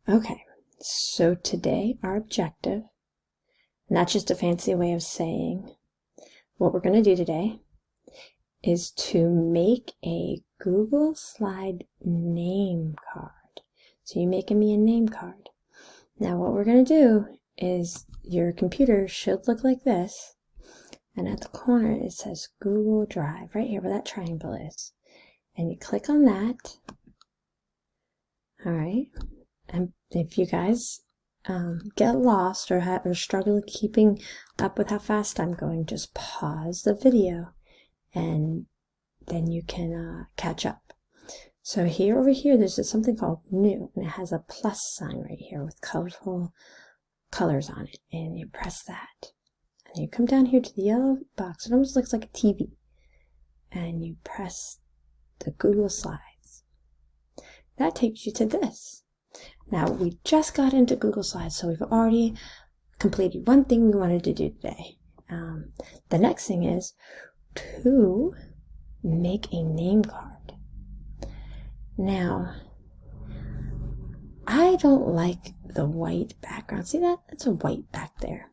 Okay, so today our objective, and that's just a fancy way of saying what we're going to do today, is to make a Google Slide name card. So you're making me a name card. Now what we're going to do is your computer should look like this, and at the corner it says Google Drive, right here where that triangle is. And you click on that. All right. And if you guys get lost or struggle keeping up with how fast I'm going, just pause the video and then you can catch up. So over here, there's something called New, and it has a plus sign right here with colorful colors on it. And you press that. And you come down here to the yellow box. It almost looks like a TV. And you press the Google Slides. That takes you to this. Now, we just got into Google Slides, so we've already completed one thing we wanted to do today. The next thing is to make a name card. Now, I don't like the white background. See that? It's a white back there.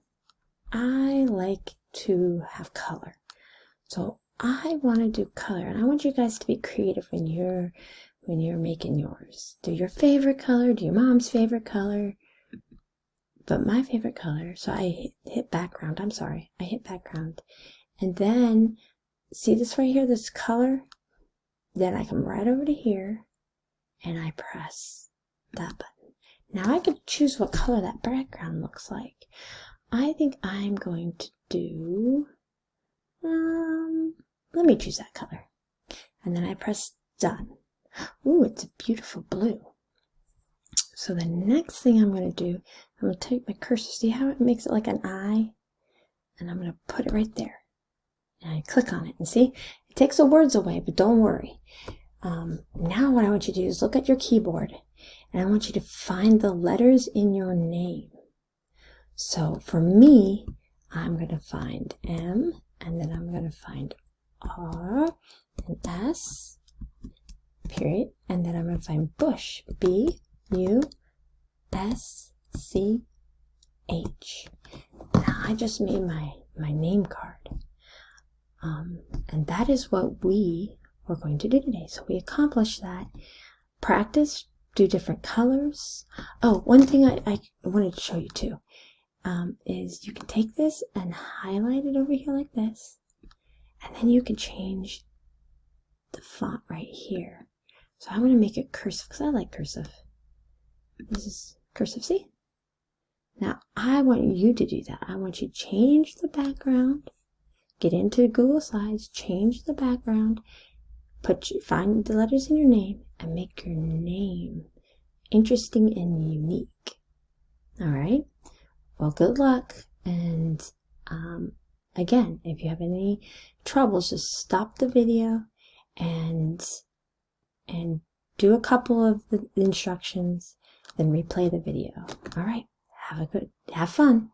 I like to have color. So I want to do color, and I want you guys to be creative when you're making yours. Do your favorite color, do your mom's favorite color. But my favorite color, so I hit background, I hit background. And then, see this right here, this color? Then I come right over to here, and I press that button. Now I could choose what color that background looks like. I think I'm going to do, let me choose that color. And then I press done. Ooh, it's a beautiful blue. So the next thing I'm going to do, I'm going to take my cursor. See how it makes it like an eye? And I'm going to put it right there. And I click on it. And see, it takes the words away, but don't worry. Now what I want you to do is look at your keyboard. And I want you to find the letters in your name. So for me, I'm going to find M. And then I'm going to find R and S. Period, and then I'm going to find Bush, B-U-S-C-H. Now I just made my name card, and that is what we were going to do today. So we accomplished that. Practice, do different colors. Oh, one thing I wanted to show you too is you can take this and highlight it over here like this, and then you can change the font right here. So I'm going to make it cursive because I like cursive. This is cursive C. Now I want you to do that. I want you to change the background, get into Google Slides, change the background, find the letters in your name, and make your name interesting and unique. All right. Well, good luck. And again, if you have any troubles, just stop the video and do a couple of the instructions, then replay the video. All right, have fun.